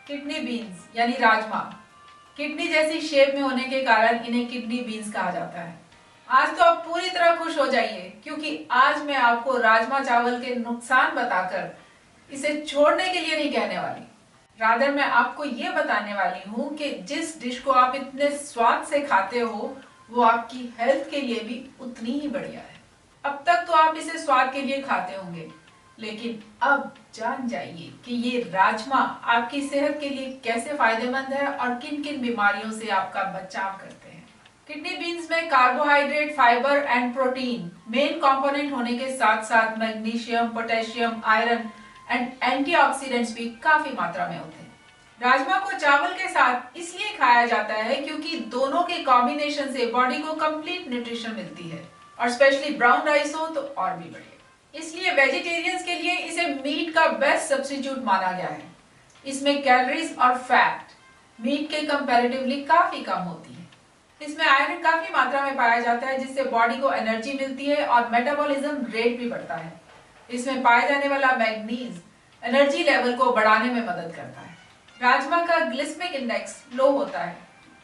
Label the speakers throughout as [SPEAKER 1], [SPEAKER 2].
[SPEAKER 1] Kidney beans यानी rajma kidney जैसी shape में होने के कारण इन्हें किडनी बीन्स कहा जाता है। आज तो आप पूरी तरह खुश हो जाइए क्योंकि आज मैं आपको राजमा चावल के नुकसान बताकर इसे छोड़ने के लिए नहीं कहने वाली। रादर मैं आपको ये बताने वाली हूँ कि जिस डिश को आप इतने स्वाद से खाते हो वो आपकी हेल्थ के लिए भी उतनी ही बढ़िया है। अब तक तो आप इसे स्वाद के लिए खाते होंगे, लेकिन अब जान जाइए कि ये राजमा आपकी सेहत के लिए कैसे फायदेमंद है और किन किन बीमारियों से आपका बचाव करते हैं। किडनी बीन्स में carbohydrate, fibre and protein main component होने के साथ साथ magnesium, potassium, iron and antioxidants भी काफी मात्रा में होते हैं। राजमा को चावल के साथ इसलिए खाया जाता है क्योंकि दोनों के कॉम्बिनेशन से बॉडी को कंप्लीट न्यूट्रिशन मिलती है और स्पेशली ब्राउन राइस हो तो और भी बढ़िया। इसलिए वेजिटेरियंस के लिए इसे मीट का बेस्ट सब्स्टिट्यूट माना गया है। इसमें कैलोरीज और फैट मीट के कंपैरेटिवली काफी कम होती है। इसमें आयरन काफी मात्रा में पाया जाता है जिससे बॉडी को एनर्जी मिलती है और मेटाबॉलिज्म रेट भी बढ़ता है। इसमें पाया जाने वाला मैग्नीज एनर्जी लेवल को बढ़ाने में मदद करता है। राजमा का ग्लिसेमिक इंडेक्स लो होता है।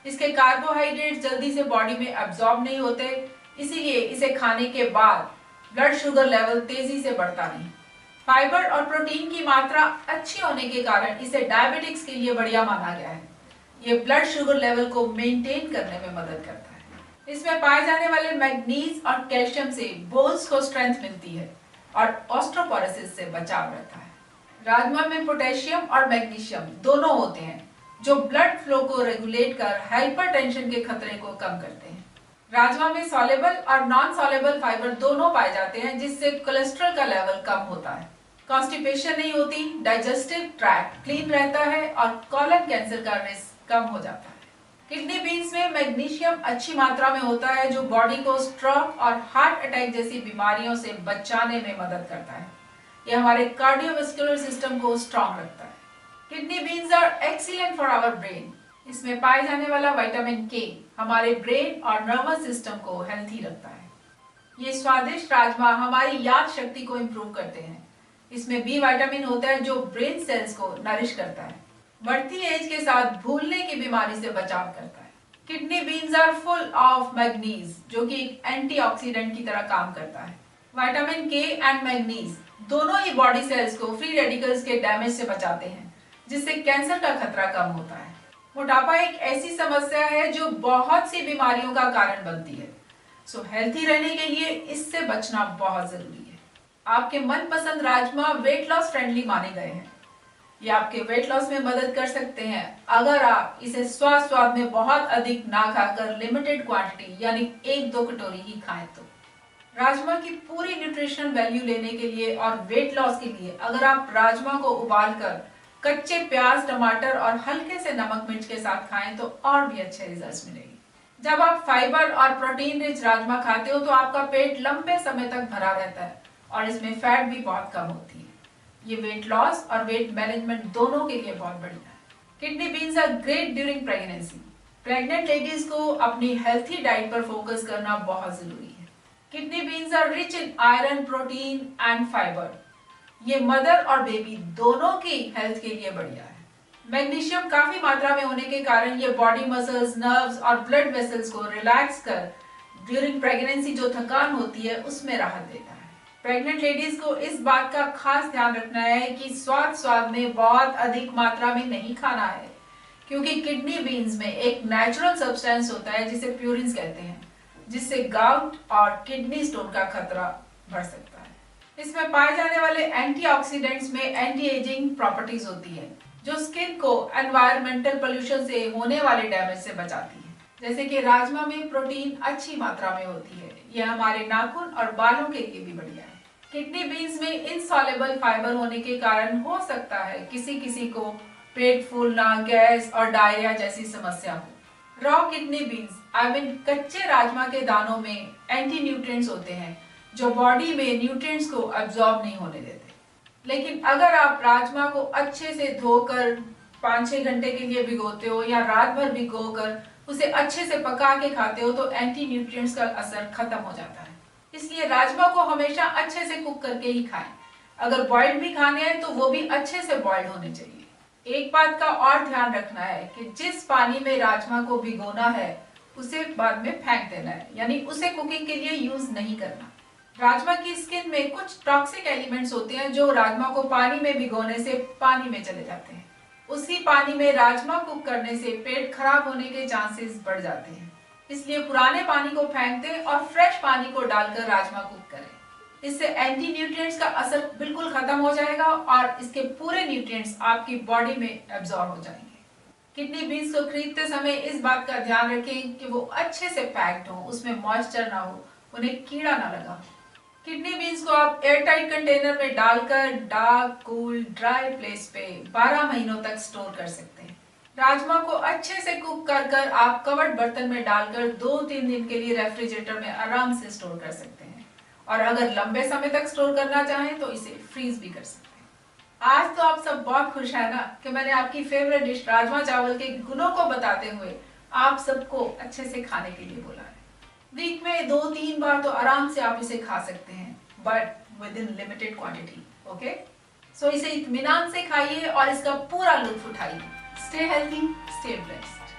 [SPEAKER 1] इसके कार्बोहाइड्रेट जल्दी से बॉडी में एब्जॉर्ब नहीं होते, इसीलिए इसे खाने के बाद ब्लड शुगर लेवल तेजी से बढ़ता नहीं। फाइबर और प्रोटीन की मात्रा अच्छी होने के कारण इसे डायबिटिक्स के लिए बढ़िया माना गया है। ये ब्लड शुगर लेवल को मेंटेन करने में मदद करता है। इसमें पाए जाने वाले मैग्नीज और कैल्शियम से बोन्स को स्ट्रेंथ मिलती है और ऑस्टियोपोरोसिस से बचाव रहता है। राजमा में पोटेशियम और मैग्नीशियम दोनों होते हैं जो ब्लड फ्लो को रेगुलेट कर हाइपरटेंशन के खतरे को कम करते हैं। राजमा में सॉलेबल और नॉन सॉलेबल फाइबर दोनों पाए जाते हैं जिससे कोलेस्ट्रॉल का लेवल कम होता है, कॉन्स्टिपेशन नहीं होती, डाइजेस्टिव ट्रैक्ट क्लीन रहता है और कॉलन कैंसर का रिस्क कम हो जाता है। किडनी बीन्स में मैग्नीशियम अच्छी मात्रा में होता है जो बॉडी को स्ट्रोक और हार्ट अटैक जैसी बीमारियों से बचाने में मदद करता है। यह हमारे कार्डियोवास्कुलर सिस्टम को स्ट्रॉन्ग रखता है। Kidney beans are excellent for our brain. इसमें पाए जाने वाला विटामिन के हमारे ब्रेन और नर्वस सिस्टम को हेल्थी रखता है। ये स्वादिष्ट राजमा हमारी याद शक्ति को इम्प्रूव करते हैं। इसमें बी विटामिन होता है जो ब्रेन सेल्स को नरिश करता है, बढ़ती एज के साथ भूलने की बीमारी से बचाव करता है। Kidney beans are full of manganese जो कि एक एंटीऑक्सीडेंट की तरह काम करता है। विटामिन के एंड मैग्नीज दोनों ही बॉडी सेल्स को फ्री रेडिकल्स के डैमेज से बचाते हैं जिससे कैंसर का खतरा कम होता है। मोटापा एक ऐसी समस्या है जो बहुत सी बीमारियों का कारण बनती है, सो हेल्थी रहने के लिए इससे बचना बहुत जरूरी है। आपके मनपसंद राजमा वेट लॉस फ्रेंडली माने गए हैं। ये आपके वेट लॉस में मदद कर सकते हैं अगर आप इसे स्वाद में बहुत अधिक ना खाकर लिमिटेड क्वांटिटी यानी 1-2 कटोरी ही खाएं तो। राजमा की पूरी न्यूट्रिशनल वैल्यू लेने के लिए और वेट लॉस के लिए अगर आप राजमा को उबालकर कच्चे प्याज, टमाटर और हल्के से नमक मिर्च के साथ खाएं तो और भी अच्छे रिजल्ट्स मिलेंगे। जब आप फाइबर और प्रोटीन रिच राजमा खाते हो तो आपका पेट लंबे समय तक भरा रहता है और इसमें फैट भी बहुत कम होती है। ये वेट लॉस और वेट मैनेजमेंट दोनों के लिए बहुत बढ़िया है। Kidney beans are great during pregnancy. Pregnant ladies को अपनी हेल्थी डाइट पर फोकस करना बहुत जरूरी है। Kidney beans are rich in iron, protein and fibre. ये मदर और बेबी दोनों की हेल्थ के लिए बढ़िया है। मैग्नीशियम काफी मात्रा में होने के कारण ये बॉडी मसल्स, नर्व्स और ब्लड वेसल्स को रिलैक्स कर ड्यूरिंग प्रेगनेंसी जो थकान होती है उसमें राहत देता है। प्रेग्नेंट लेडीज को इस बात का खास ध्यान रखना है कि स्वाद में बहुत अधिक मात्रा में नहीं खाना है क्योंकि किडनी बीन्स में एक नेचुरल सब्सटेंस होता है जिसे प्यूरिन्स कहते हैं जिससे गाउट और किडनी स्टोन का खतरा बढ़ सकता है। इसमें पाए जाने वाले एंटीऑक्सीडेंट्स में एंटी एजिंग प्रॉपर्टीज होती है जो स्किन को एनवायरमेंटल पोल्यूशन से होने वाले डैमेज से बचाती है। जैसे कि राजमा में प्रोटीन अच्छी मात्रा में होती है, यह हमारे नाखून और बालों के लिए भी बढ़िया है। किडनी बीन्स में इनसॉल्युबल फाइबर होने के कारण हो सकता है किसी को पेट फूलना, गैस और डायरिया जैसी समस्या हो। रॉ किडनी बीन्स कच्चे राजमा के दानों में एंटी न्यूट्रिएंट्स होते हैं जो बॉडी में न्यूट्रिएंट्स को अब्सॉर्ब नहीं होने देते। लेकिन अगर आप राजमा को अच्छे से धोकर 5-6 घंटे के लिए भिगोते हो या रात भर भिगोकर उसे अच्छे से पका के खाते हो तो एंटी न्यूट्रिएंट्स का असर खत्म हो जाता है। इसलिए राजमा को हमेशा अच्छे से कुक करके ही खाएं। अगर बॉइल्ड भी खाने हैं तो वो भी अच्छे से बॉइल्ड होने चाहिए। एक बात का और ध्यान रखना है कि जिस पानी में राजमा को भिगोना है उसे बाद में फेंक देना है, यानी उसे कुकिंग के लिए यूज नहीं करना। राजमा की स्किन में कुछ टॉक्सिक एलिमेंट्स होते हैं जो राजमा को पानी में भिगोने से पानी में चले जाते हैं। उसी पानी में राजमा कुक करने से पेट खराब होने के चांसेस बढ़ जाते हैं। इसलिए पुराने पानी को फेंक दें और फ्रेश पानी को डालकर राजमा कुक करें। इससे एंटी न्यूट्रिएंट्स का असर बिल्कुल खत्म हो जाएगा और इसके पूरे न्यूट्रिएंट्स आपकी बॉडी में एब्जॉर्ब हो जाएंगे। किडनी बीन्स को खरीदते समय इस बात का ध्यान रखें कि वो अच्छे से पैक्ड हो, उसमें मॉइस्चर ना हो, उन्हें कीड़ा ना लगा। किडनी बीन्स को आप एयरटाइट कंटेनर में डालकर डार्क, कूल, ड्राई प्लेस पे 12 महीनों तक स्टोर कर सकते हैं। राजमा को अच्छे से कुक कर आप कवर्ड बर्तन में डालकर 2-3 दिन के लिए रेफ्रिजरेटर में आराम से स्टोर कर सकते हैं। और अगर लंबे समय तक स्टोर करना चाहें तो इसे फ्रीज भी कर सकते हैं। आज तो आप सब बहुत खुश हैं ना कि मैंने आपकी फेवरेट डिश राजमा चावल के गुणों को बताते हुए आप सबको अच्छे से खाने के लिए बोला है। वीक में 2-3 बार तो आराम से आप इसे खा सकते हैं, but within limited quantity. Okay, so इसे इत्मीनान से खाइए और इसका पूरा लुत्फ उठाइए। Stay healthy, stay blessed.